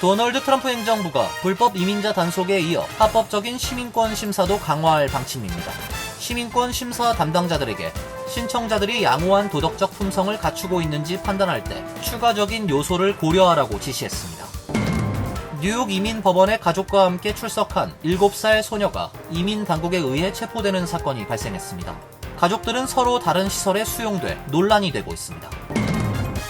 도널드 트럼프 행정부가 불법 이민자 단속에 이어 합법적인 시민권 심사도 강화할 방침입니다. 시민권 심사 담당자들에게 신청자들이 양호한 도덕적 품성을 갖추고 있는지 판단할 때 추가적인 요소를 고려하라고 지시했습니다. 뉴욕 이민법원에 가족과 함께 출석한 7살 소녀가 이민 당국에 의해 체포되는 사건이 발생했습니다. 가족들은 서로 다른 시설에 수용돼 논란이 되고 있습니다.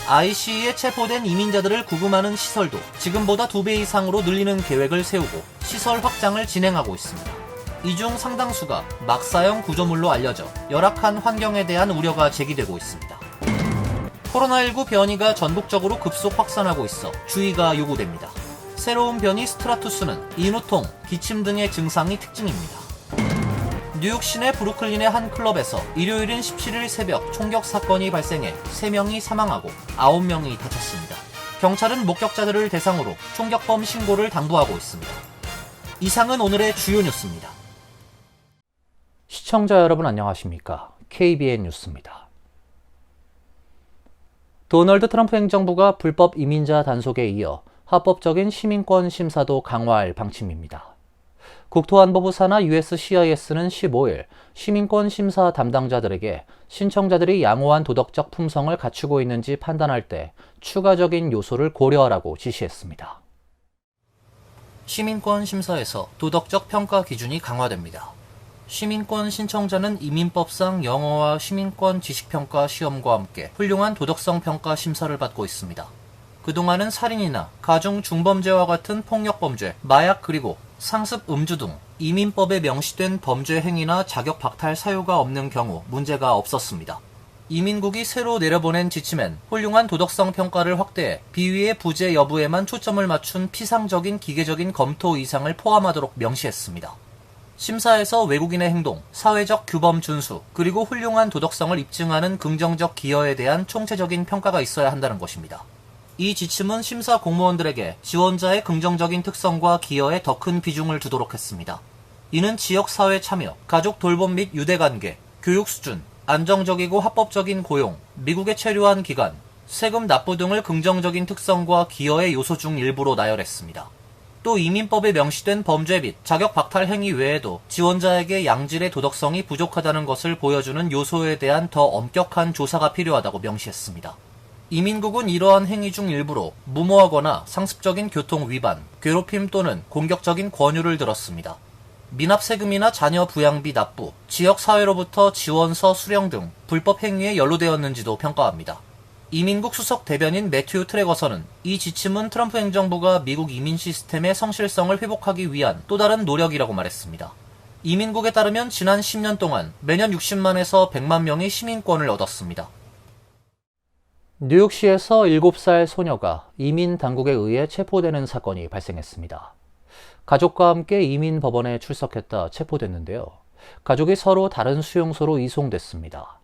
ICE에 체포된 이민자들을 구금하는 시설도 지금보다 2배 이상으로 늘리는 계획을 세우고 시설 확장을 진행하고 있습니다. 이 중 상당수가 막사형 구조물로 알려져 열악한 환경에 대한 우려가 제기되고 있습니다. 코로나19 변이가 전국적으로 급속 확산하고 있어 주의가 요구됩니다. 새로운 변이 스트라투스는 인후통, 기침 등의 증상이 특징입니다. 뉴욕 시내 브루클린의 한 클럽에서 일요일인 17일 새벽 총격 사건이 발생해 3명이 사망하고 9명이 다쳤습니다. 경찰은 목격자들을 대상으로 총격범 신고를 당부하고 있습니다. 이상은 오늘의 주요 뉴스입니다. 시청자 여러분 안녕하십니까? KBN 뉴스입니다. 도널드 트럼프 행정부가 불법 이민자 단속에 이어 합법적인 시민권 심사도 강화할 방침입니다. 국토안보부 산하 USCIS는 15일 시민권 심사 담당자들에게 신청자들이 양호한 도덕적 품성을 갖추고 있는지 판단할 때 추가적인 요소를 고려하라고 지시했습니다. 시민권 심사에서 도덕적 평가 기준이 강화됩니다. 시민권 신청자는 이민법상 영어와 시민권 지식평가 시험과 함께 훌륭한 도덕성 평가 심사를 받고 있습니다. 그동안은 살인이나 가중 중범죄와 같은 폭력범죄, 마약 그리고 상습 음주 등 이민법에 명시된 범죄 행위나 자격 박탈 사유가 없는 경우 문제가 없었습니다. 이민국이 새로 내려보낸 지침엔 훌륭한 도덕성 평가를 확대해 비위의 부재 여부에만 초점을 맞춘 피상적인 기계적인 검토 이상을 포함하도록 명시했습니다. 심사에서 외국인의 행동, 사회적 규범 준수, 그리고 훌륭한 도덕성을 입증하는 긍정적 기여에 대한 총체적인 평가가 있어야 한다는 것입니다. 이 지침은 심사 공무원들에게 지원자의 긍정적인 특성과 기여에 더 큰 비중을 두도록 했습니다. 이는 지역사회 참여, 가족 돌봄 및 유대관계, 교육 수준, 안정적이고 합법적인 고용, 미국에 체류한 기간, 세금 납부 등을 긍정적인 특성과 기여의 요소 중 일부로 나열했습니다. 또 이민법에 명시된 범죄 및 자격 박탈 행위 외에도 지원자에게 양질의 도덕성이 부족하다는 것을 보여주는 요소에 대한 더 엄격한 조사가 필요하다고 명시했습니다. 이민국은 이러한 행위 중 일부로 무모하거나 상습적인 교통 위반, 괴롭힘 또는 공격적인 권유를 들었습니다. 미납 세금이나 자녀 부양비 납부, 지역사회로부터 지원서 수령 등 불법 행위에 연루되었는지도 평가합니다. 이민국 수석 대변인 매튜 트레거선은 이 지침은 트럼프 행정부가 미국 이민 시스템의 성실성을 회복하기 위한 또 다른 노력이라고 말했습니다. 이민국에 따르면 지난 10년 동안 매년 60만에서 100만 명이 시민권을 얻었습니다. 뉴욕시에서 7살 소녀가 이민 당국에 의해 체포되는 사건이 발생했습니다. 가족과 함께 이민법원에 출석했다 체포됐는데요. 가족이 서로 다른 수용소로 이송됐습니다.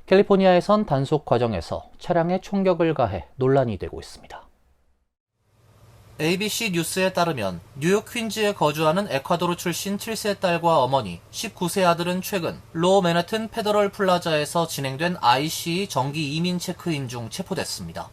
캘리포니아에선 단속 과정에서 차량에 총격을 가해 논란이 되고 있습니다. ABC 뉴스에 따르면 뉴욕 퀸즈에 거주하는 에콰도르 출신 7세 딸과 어머니, 19세 아들은 최근 로어 맨해튼 페더럴 플라자에서 진행된 ICE 정기 이민 체크인 중 체포됐습니다.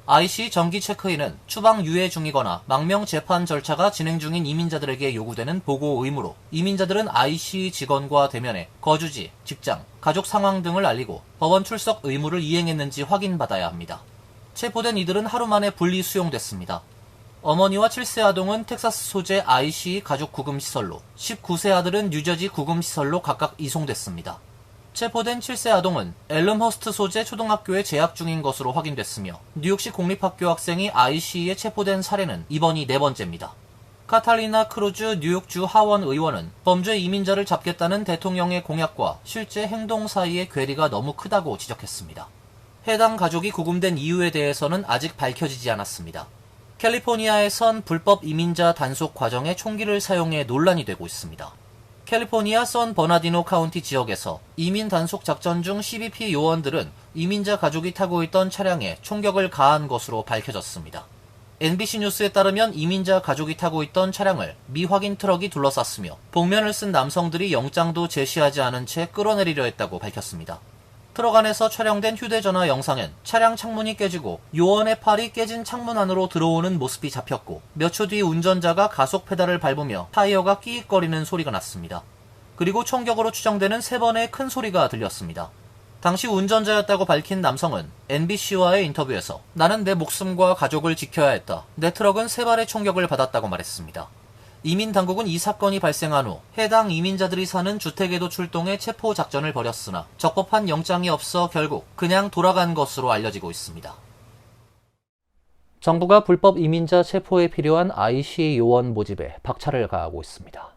ICE 정기 체크인은 추방 유예 중이거나 망명 재판 절차가 진행 중인 이민자들에게 요구되는 보고 의무로 이민자들은 ICE 직원과 대면해 거주지, 직장, 가족 상황 등을 알리고 법원 출석 의무를 이행했는지 확인받아야 합니다. 체포된 이들은 하루 만에 분리 수용됐습니다. 어머니와 7세 아동은 텍사스 소재 ICE 가족 구금시설로, 19세 아들은 뉴저지 구금시설로 각각 이송됐습니다. 체포된 7세 아동은 엘름허스트 소재 초등학교에 재학 중인 것으로 확인됐으며 뉴욕시 공립학교 학생이 ICE에 체포된 사례는 이번이 4번째입니다. 카탈리나 크루즈 뉴욕주 하원 의원은 범죄 이민자를 잡겠다는 대통령의 공약과 실제 행동 사이의 괴리가 너무 크다고 지적했습니다. 해당 가족이 구금된 이유에 대해서는 아직 밝혀지지 않았습니다. 캘리포니아에선 불법 이민자 단속 과정에 총기를 사용해 논란이 되고 있습니다. 캘리포니아 선 버나디노 카운티 지역에서 이민 단속 작전 중 CBP 요원들은 이민자 가족이 타고 있던 차량에 총격을 가한 것으로 밝혀졌습니다. NBC 뉴스에 따르면 이민자 가족이 타고 있던 차량을 미확인 트럭이 둘러쌌으며 복면을 쓴 남성들이 영장도 제시하지 않은 채 끌어내리려 했다고 밝혔습니다. 트럭 안에서 촬영된 휴대전화 영상엔 차량 창문이 깨지고 요원의 팔이 깨진 창문 안으로 들어오는 모습이 잡혔고 몇 초 뒤 운전자가 가속 페달을 밟으며 타이어가 끼익거리는 소리가 났습니다. 그리고 총격으로 추정되는 3번의 큰 소리가 들렸습니다. 당시 운전자였다고 밝힌 남성은 NBC와의 인터뷰에서 나는 내 목숨과 가족을 지켜야 했다. 내 트럭은 3발의 총격을 받았다고 말했습니다. 이민 당국은 이 사건이 발생한 후 해당 이민자들이 사는 주택에도 출동해 체포 작전을 벌였으나 적법한 영장이 없어 결국 그냥 돌아간 것으로 알려지고 있습니다. 정부가 불법 이민자 체포에 필요한 IC 요원 모집에 박차를 가하고 있습니다.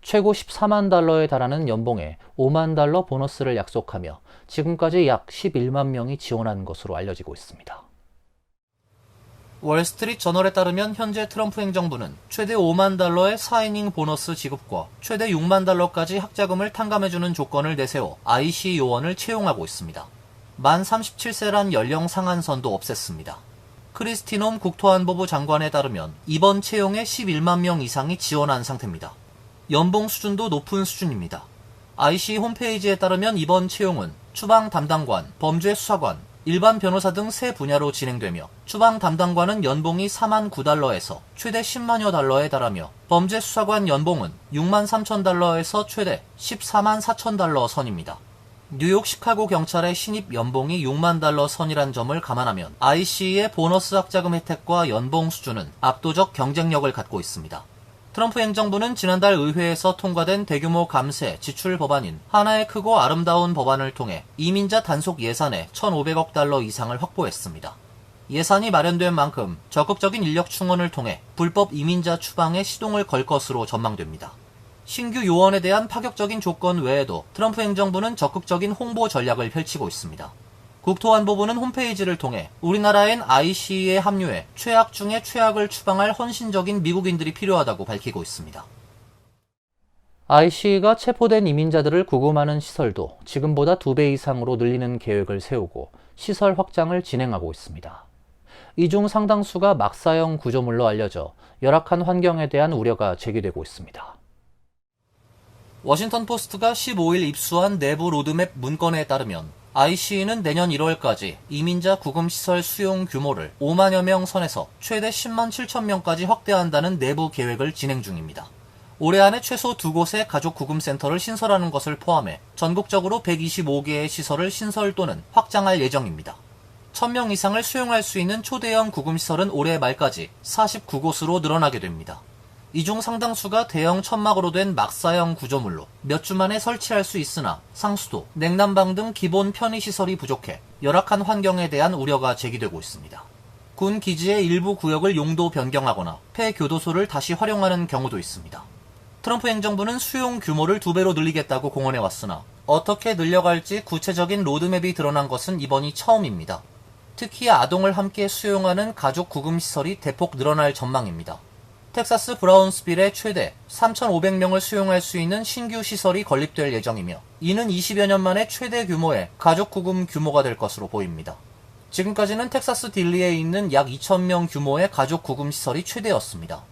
최고 14만 달러에 달하는 연봉에 5만 달러 보너스를 약속하며 지금까지 약 11만 명이 지원한 것으로 알려지고 있습니다. 월스트리트 저널에 따르면 현재 트럼프 행정부는 최대 5만 달러의 사이닝 보너스 지급과 최대 6만 달러까지 학자금을 탕감해주는 조건을 내세워 IC 요원을 채용하고 있습니다. 만 37세란 연령 상한선도 없앴습니다. 크리스티놈 국토안보부 장관에 따르면 이번 채용에 11만 명 이상이 지원한 상태입니다. 연봉 수준도 높은 수준입니다. IC 홈페이지에 따르면 이번 채용은 추방 담당관, 범죄 수사관, 일반 변호사 등 3분야로 진행되며 추방 담당관은 연봉이 4만 9달러에서 최대 10만여 달러에 달하며 범죄 수사관 연봉은 6만 3천 달러에서 최대 14만 4천 달러 선입니다. 뉴욕 시카고 경찰의 신입 연봉이 6만 달러 선이란 점을 감안하면 IC의 보너스 학자금 혜택과 연봉 수준은 압도적 경쟁력을 갖고 있습니다. 트럼프 행정부는 지난달 의회에서 통과된 대규모 감세, 지출 법안인 하나의 크고 아름다운 법안을 통해 이민자 단속 예산에 1,500억 달러 이상을 확보했습니다. 예산이 마련된 만큼 적극적인 인력 충원을 통해 불법 이민자 추방에 시동을 걸 것으로 전망됩니다. 신규 요원에 대한 파격적인 조건 외에도 트럼프 행정부는 적극적인 홍보 전략을 펼치고 있습니다. 국토안보부는 홈페이지를 통해 우리나라엔 IC에 합류해 최악 중에 최악을 추방할 헌신적인 미국인들이 필요하다고 밝히고 있습니다. IC가 체포된 이민자들을 구금하는 시설도 지금보다 2배 이상으로 늘리는 계획을 세우고 시설 확장을 진행하고 있습니다. 이 중 상당수가 막사형 구조물로 알려져 열악한 환경에 대한 우려가 제기되고 있습니다. 워싱턴 포스트가 15일 입수한 내부 로드맵 문건에 따르면 IC는 내년 1월까지 이민자 구금시설 수용 규모를 5만여 명 선에서 최대 10만 7천 명까지 확대한다는 내부 계획을 진행 중입니다. 올해 안에 최소 2곳의 가족 구금센터를 신설하는 것을 포함해 전국적으로 125개의 시설을 신설 또는 확장할 예정입니다. 1,000명 이상을 수용할 수 있는 초대형 구금시설은 올해 말까지 49곳으로 늘어나게 됩니다. 이 중 상당수가 대형 천막으로 된 막사형 구조물로 몇 주 만에 설치할 수 있으나 상수도, 냉난방 등 기본 편의시설이 부족해 열악한 환경에 대한 우려가 제기되고 있습니다. 군 기지의 일부 구역을 용도 변경하거나 폐교도소를 다시 활용하는 경우도 있습니다. 트럼프 행정부는 수용 규모를 2배로 늘리겠다고 공언해왔으나 어떻게 늘려갈지 구체적인 로드맵이 드러난 것은 이번이 처음입니다. 특히 아동을 함께 수용하는 가족 구금시설이 대폭 늘어날 전망입니다. 텍사스 브라운스빌에 최대 3,500명을 수용할 수 있는 신규 시설이 건립될 예정이며 이는 20여 년 만에 최대 규모의 가족 구금 규모가 될 것으로 보입니다. 지금까지는 텍사스 딜리에 있는 약 2,000명 규모의 가족 구금 시설이 최대였습니다.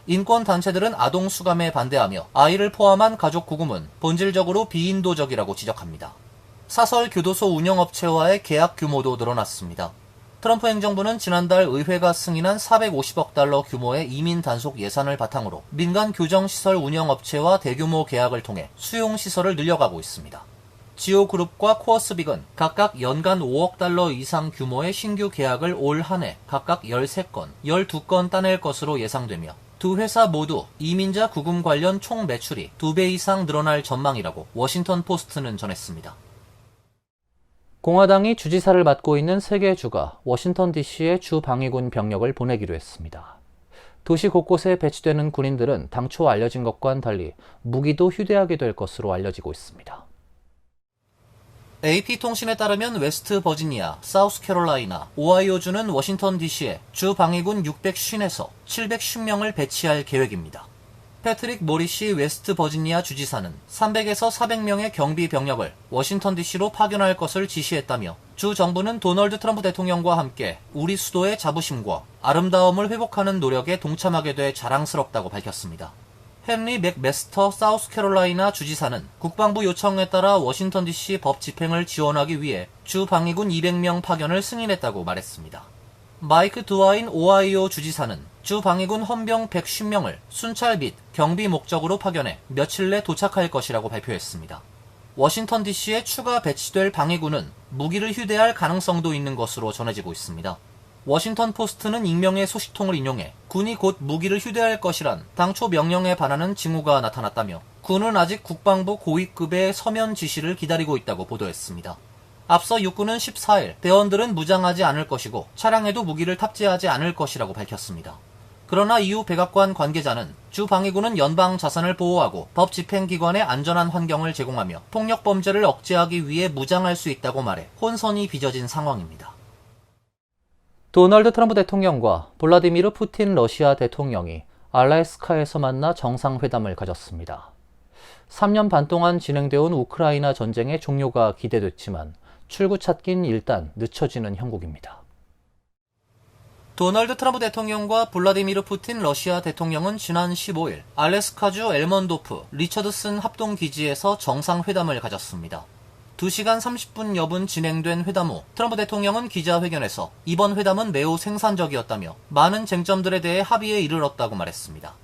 인권단체들은 아동 수감에 반대하며 아이를 포함한 가족 구금은 본질적으로 비인도적이라고 지적합니다. 사설 교도소 운영업체와의 계약 규모도 늘어났습니다. 트럼프 행정부는 지난달 의회가 승인한 450억 달러 규모의 이민 단속 예산을 바탕으로 민간 교정시설 운영업체와 대규모 계약을 통해 수용시설을 늘려가고 있습니다. 지오그룹과 코어스빅은 각각 연간 5억 달러 이상 규모의 신규 계약을 올 한 해 각각 13건, 12건 따낼 것으로 예상되며 두 회사 모두 이민자 구금 관련 총 매출이 2배 이상 늘어날 전망이라고 워싱턴 포스트는 전했습니다. 공화당이 주지사를 맡고 있는 3개 주가 워싱턴 DC에 주 방위군 병력을 보내기로 했습니다. 도시 곳곳에 배치되는 군인들은 당초 알려진 것과는 달리 무기도 휴대하게 될 것으로 알려지고 있습니다. AP통신에 따르면 웨스트 버지니아, 사우스캐롤라이나, 오하이오주는 워싱턴 DC에 주 방위군 650에서 710명을 배치할 계획입니다. 패트릭 모리시 웨스트 버지니아 주지사는 300에서 400명의 경비 병력을 워싱턴 DC로 파견할 것을 지시했다며 주 정부는 도널드 트럼프 대통령과 함께 우리 수도의 자부심과 아름다움을 회복하는 노력에 동참하게 돼 자랑스럽다고 밝혔습니다. 헨리 맥메스터 사우스캐롤라이나 주지사는 국방부 요청에 따라 워싱턴 DC 법 집행을 지원하기 위해 주 방위군 200명 파견을 승인했다고 말했습니다. 마이크 드와인 오하이오 주지사는 주 방위군 헌병 110명을 순찰 및 경비 목적으로 파견해 며칠 내 도착할 것이라고 발표했습니다. 워싱턴 DC에 추가 배치될 방위군은 무기를 휴대할 가능성도 있는 것으로 전해지고 있습니다. 워싱턴 포스트는 익명의 소식통을 인용해 군이 곧 무기를 휴대할 것이란 당초 명령에 반하는 징후가 나타났다며 군은 아직 국방부 고위급의 서면 지시를 기다리고 있다고 보도했습니다. 앞서 육군은 14일 대원들은 무장하지 않을 것이고 차량에도 무기를 탑재하지 않을 것이라고 밝혔습니다. 그러나 이후 백악관 관계자는 주 방위군은 연방 자산을 보호하고 법 집행기관에 안전한 환경을 제공하며 폭력 범죄를 억제하기 위해 무장할 수 있다고 말해 혼선이 빚어진 상황입니다. 도널드 트럼프 대통령과 블라디미르 푸틴 러시아 대통령이 알래스카에서 만나 정상회담을 가졌습니다. 3년 반 동안 진행되어 온 우크라이나 전쟁의 종료가 기대됐지만 출구 찾긴 일단 늦춰지는 형국입니다. 도널드 트럼프 대통령과 블라디미르 푸틴 러시아 대통령은 지난 15일 알래스카주 엘먼도프 리처드슨 합동기지에서 정상회담을 가졌습니다. 2시간 30분 여분 진행된 회담 후 트럼프 대통령은 기자회견에서 이번 회담은 매우 생산적이었다며 많은 쟁점들에 대해 합의에 이르렀다고 말했습니다.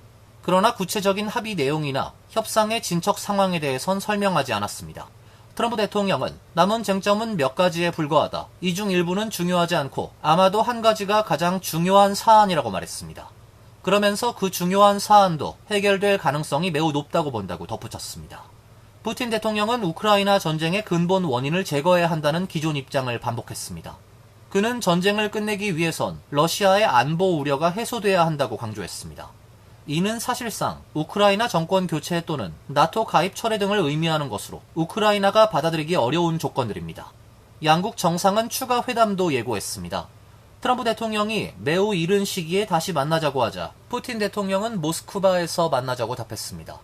그러나 구체적인 합의 내용이나 협상의 진척 상황에 대해선 설명하지 않았습니다. 트럼프 대통령은 남은 쟁점은 몇 가지에 불과하다. 이 중 일부는 중요하지 않고 아마도 한 가지가 가장 중요한 사안이라고 말했습니다. 그러면서 그 중요한 사안도 해결될 가능성이 매우 높다고 본다고 덧붙였습니다. 푸틴 대통령은 우크라이나 전쟁의 근본 원인을 제거해야 한다는 기존 입장을 반복했습니다. 그는 전쟁을 끝내기 위해선 러시아의 안보 우려가 해소돼야 한다고 강조했습니다. 이는 사실상 우크라이나 정권 교체 또는 나토 가입 철회 등을 의미하는 것으로 우크라이나가 받아들이기 어려운 조건들입니다. 양국 정상은 추가 회담도 예고했습니다. 트럼프 대통령이 매우 이른 시기에 다시 만나자고 하자 푸틴 대통령은 모스크바에서 만나자고 답했습니다.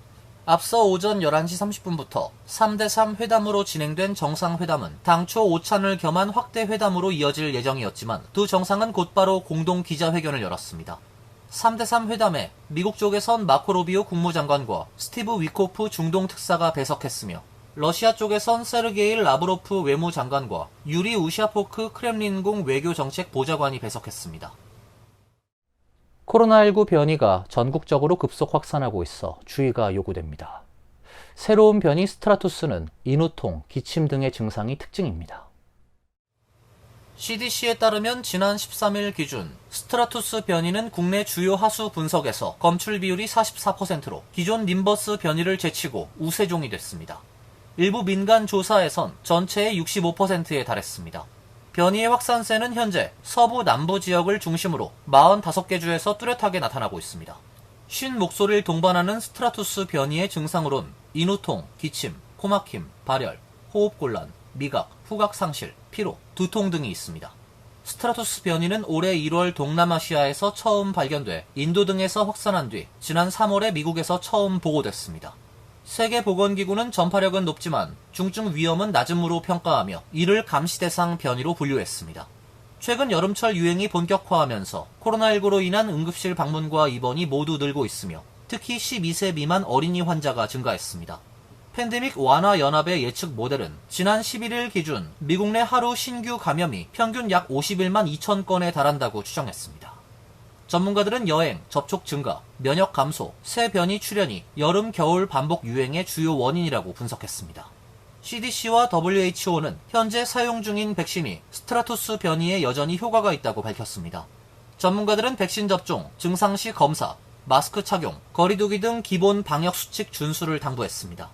앞서 오전 11시 30분부터 3대3 회담으로 진행된 정상회담은 당초 오찬을 겸한 확대 회담으로 이어질 예정이었지만 두 정상은 곧바로 공동 기자회견을 열었습니다. 3대3 회담에 미국 쪽에선 마코 루비오 국무장관과 스티브 위코프 중동 특사가 배석했으며 러시아 쪽에선 세르게이 라브로프 외무장관과 유리 우샤포크 크렘린궁 외교정책 보좌관이 배석했습니다. 코로나19 변이가 전국적으로 급속 확산하고 있어 주의가 요구됩니다. 새로운 변이 스트라투스는 인후통, 기침 등의 증상이 특징입니다. CDC에 따르면 지난 13일 기준 스트라투스 변이는 국내 주요 하수 분석에서 검출 비율이 44%로 기존 님버스 변이를 제치고 우세종이 됐습니다. 일부 민간 조사에선 전체의 65%에 달했습니다. 변이의 확산세는 현재 서부 남부 지역을 중심으로 45개 주에서 뚜렷하게 나타나고 있습니다. 쉰 목소리를 동반하는 스트라투스 변이의 증상으론 인후통, 기침, 코막힘, 발열, 호흡곤란, 미각, 후각 상실, 피로, 두통 등이 있습니다. 스트라투스 변이는 올해 1월 동남아시아에서 처음 발견돼 인도 등에서 확산한 뒤 지난 3월에 미국에서 처음 보고됐습니다. 세계보건기구는 전파력은 높지만 중증 위험은 낮음으로 평가하며 이를 감시 대상 변이로 분류했습니다. 최근 여름철 유행이 본격화하면서 코로나19로 인한 응급실 방문과 입원이 모두 늘고 있으며 특히 12세 미만 어린이 환자가 증가했습니다. 팬데믹 완화 연합의 예측 모델은 지난 11일 기준 미국 내 하루 신규 감염이 평균 약 51만 2천 건에 달한다고 추정했습니다. 전문가들은 여행, 접촉 증가, 면역 감소, 새 변이 출현이 여름, 겨울 반복 유행의 주요 원인이라고 분석했습니다. CDC와 WHO는 현재 사용 중인 백신이 스트라투스 변이에 여전히 효과가 있다고 밝혔습니다. 전문가들은 백신 접종, 증상 시 검사, 마스크 착용, 거리 두기 등 기본 방역 수칙 준수를 당부했습니다.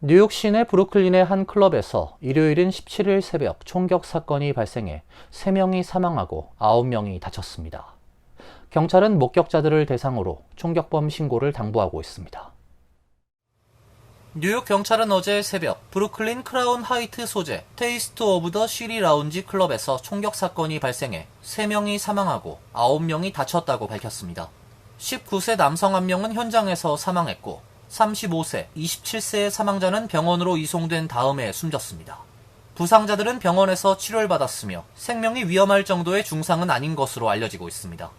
뉴욕 시내 브루클린의 한 클럽에서 일요일인 17일 새벽 총격 사건이 발생해 3명이 사망하고 9명이 다쳤습니다. 경찰은 목격자들을 대상으로 총격범 신고를 당부하고 있습니다. 뉴욕 경찰은 어제 새벽 브루클린 크라운 하이트 소재 테이스트 오브 더 시리 라운지 클럽에서 총격 사건이 발생해 3명이 사망하고 9명이 다쳤다고 밝혔습니다. 19세 남성 1명은 현장에서 사망했고 35세, 27세의 사망자는 병원으로 이송된 다음에 숨졌습니다. 부상자들은 병원에서 치료를 받았으며 생명이 위험할 정도의 중상은 아닌 것으로 알려지고 있습니다.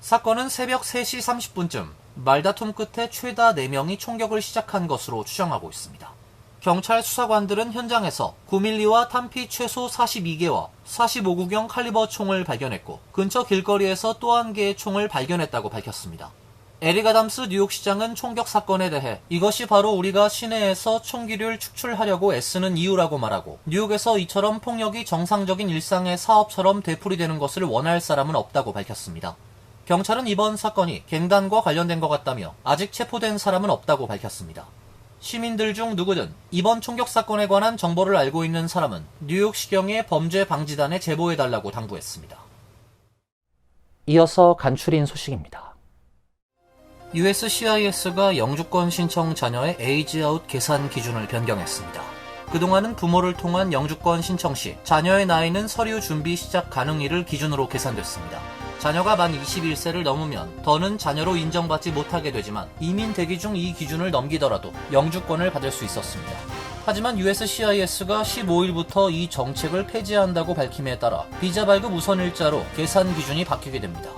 사건은 새벽 3시 30분쯤 말다툼 끝에 최다 4명이 총격을 시작한 것으로 추정하고 있습니다. 경찰 수사관들은 현장에서 9mm와 탄피 최소 42개와 45구경 칼리버 총을 발견했고 근처 길거리에서 또 한 개의 총을 발견했다고 밝혔습니다. 에릭 아담스 뉴욕시장은 총격 사건에 대해 이것이 바로 우리가 시내에서 총기를 축출하려고 애쓰는 이유라고 말하고 뉴욕에서 이처럼 폭력이 정상적인 일상의 사업처럼 되풀이되는 것을 원할 사람은 없다고 밝혔습니다. 경찰은 이번 사건이 갱단과 관련된 것 같다며 아직 체포된 사람은 없다고 밝혔습니다. 시민들 중 누구든 이번 총격 사건에 관한 정보를 알고 있는 사람은 뉴욕시경의 범죄방지단에 제보해달라고 당부했습니다. 이어서 간추린 소식입니다. USCIS가 영주권 신청 자녀의 에이지아웃 계산 기준을 변경했습니다. 그동안은 부모를 통한 영주권 신청 시 자녀의 나이는 서류 준비 시작 가능일을 기준으로 계산됐습니다. 자녀가 만 21세를 넘으면 더는 자녀로 인정받지 못하게 되지만 이민 대기 중 이 기준을 넘기더라도 영주권을 받을 수 있었습니다. 하지만 USCIS가 15일부터 이 정책을 폐지한다고 밝힘에 따라 비자 발급 우선일자로 계산 기준이 바뀌게 됩니다.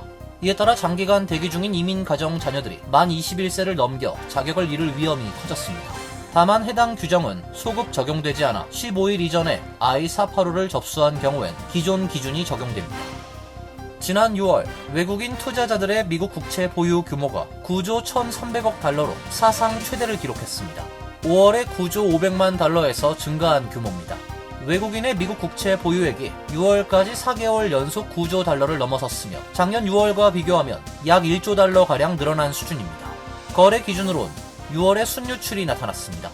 이에 따라 장기간 대기 중인 이민 가정 자녀들이 만 21세를 넘겨 자격을 잃을 위험이 커졌습니다. 다만 해당 규정은 소급 적용되지 않아 15일 이전에 I-485를 접수한 경우엔 기존 기준이 적용됩니다. 지난 6월 외국인 투자자들의 미국 국채 보유 규모가 9조 1,300억 달러로 사상 최대를 기록했습니다. 5월에 9조 500만 달러에서 증가한 규모입니다. 외국인의 미국 국채 보유액이 6월까지 4개월 연속 9조 달러를 넘어섰으며 작년 6월과 비교하면 약 1조 달러가량 늘어난 수준입니다. 거래 기준으론 6월에 순유출이 나타났습니다.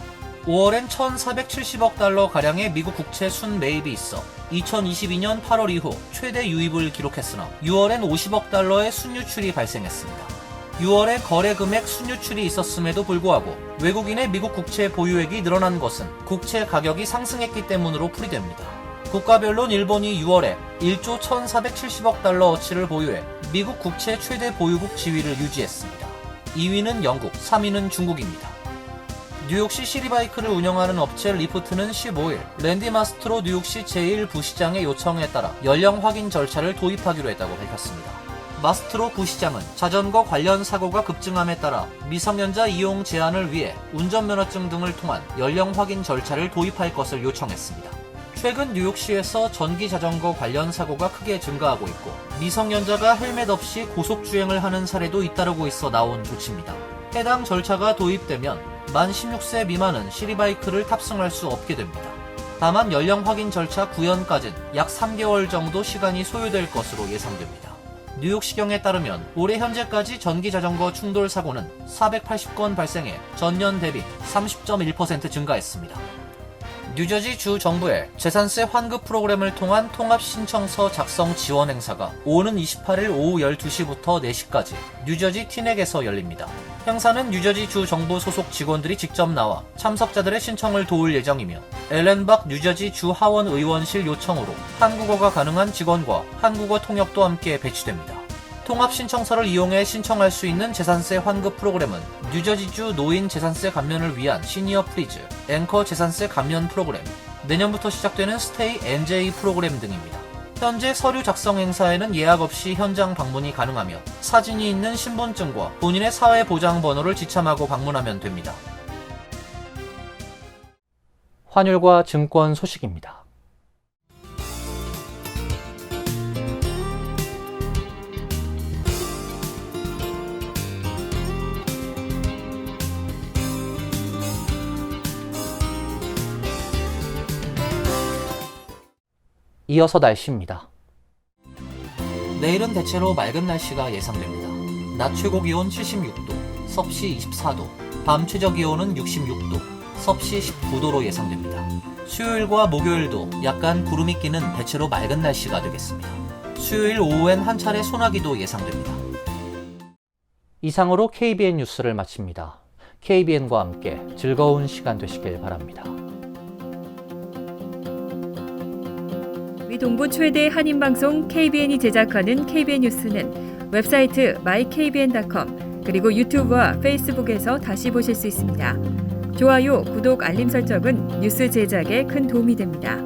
5월엔 1,470억 달러가량의 미국 국채 순매입이 있어 2022년 8월 이후 최대 유입을 기록했으나 6월엔 50억 달러의 순유출이 발생했습니다. 6월에 거래 금액 순유출이 있었음에도 불구하고 외국인의 미국 국채 보유액이 늘어난 것은 국채 가격이 상승했기 때문으로 풀이됩니다. 국가별론 일본이 6월에 1조 1,470억 달러어치를 보유해 미국 국채 최대 보유국 지위를 유지했습니다. 2위는 영국, 3위는 중국입니다. 뉴욕시 시리바이크를 운영하는 업체 리프트는 15일 랜디 마스트로 뉴욕시 제1부시장의 요청에 따라 연령 확인 절차를 도입하기로 했다고 밝혔습니다. 마스트로 부시장은 자전거 관련 사고가 급증함에 따라 미성년자 이용 제한을 위해 운전면허증 등을 통한 연령 확인 절차를 도입할 것을 요청했습니다. 최근 뉴욕시에서 전기 자전거 관련 사고가 크게 증가하고 있고 미성년자가 헬멧 없이 고속주행을 하는 사례도 잇따르고 있어 나온 조치입니다. 해당 절차가 도입되면 만 16세 미만은 시리바이크를 탑승할 수 없게 됩니다. 다만 연령 확인 절차 구현까지는 약 3개월 정도 시간이 소요될 것으로 예상됩니다. 뉴욕시경에 따르면 올해 현재까지 전기자전거 충돌 사고는 480건 발생해 전년 대비 30.1% 증가했습니다. 뉴저지 주 정부의 재산세 환급 프로그램을 통한 통합신청서 작성 지원 행사가 오는 28일 오후 12시부터 4시까지 뉴저지 티넥에서 열립니다. 행사는 뉴저지 주 정부 소속 직원들이 직접 나와 참석자들의 신청을 도울 예정이며 엘렌박 뉴저지 주 하원 의원실 요청으로 한국어가 가능한 직원과 한국어 통역도 함께 배치됩니다. 통합신청서를 이용해 신청할 수 있는 재산세 환급 프로그램은 뉴저지주 노인 재산세 감면을 위한 시니어 프리즈, 앵커 재산세 감면 프로그램, 내년부터 시작되는 스테이 NJ 프로그램 등입니다. 현재 서류 작성 행사에는 예약 없이 현장 방문이 가능하며 사진이 있는 신분증과 본인의 사회보장번호를 지참하고 방문하면 됩니다. 환율과 증권 소식입니다. 이어서 날씨입니다. 내일은 대체로 맑은 날씨가 예상됩니다. 낮 최고 기온 76도, 섭씨 24도, 밤 최저 기온은 66도, 섭씨 19도로 예상됩니다. 수요일과 목요일도 약간 구름이 끼는 대체로 맑은 날씨가 되겠습니다. 수요일 오후엔 한 차례 소나기도 예상됩니다. 이상으로 KBN 뉴스를 마칩니다. KBN과 함께 즐거운 시간 되시길 바랍니다. 미 동부 최대 한인방송 KBN이 제작하는 KBN 뉴스는 웹사이트 mykbn.com 그리고 유튜브와 페이스북에서 다시 보실 수 있습니다. 좋아요, 구독, 알림 설정은 뉴스 제작에 큰 도움이 됩니다.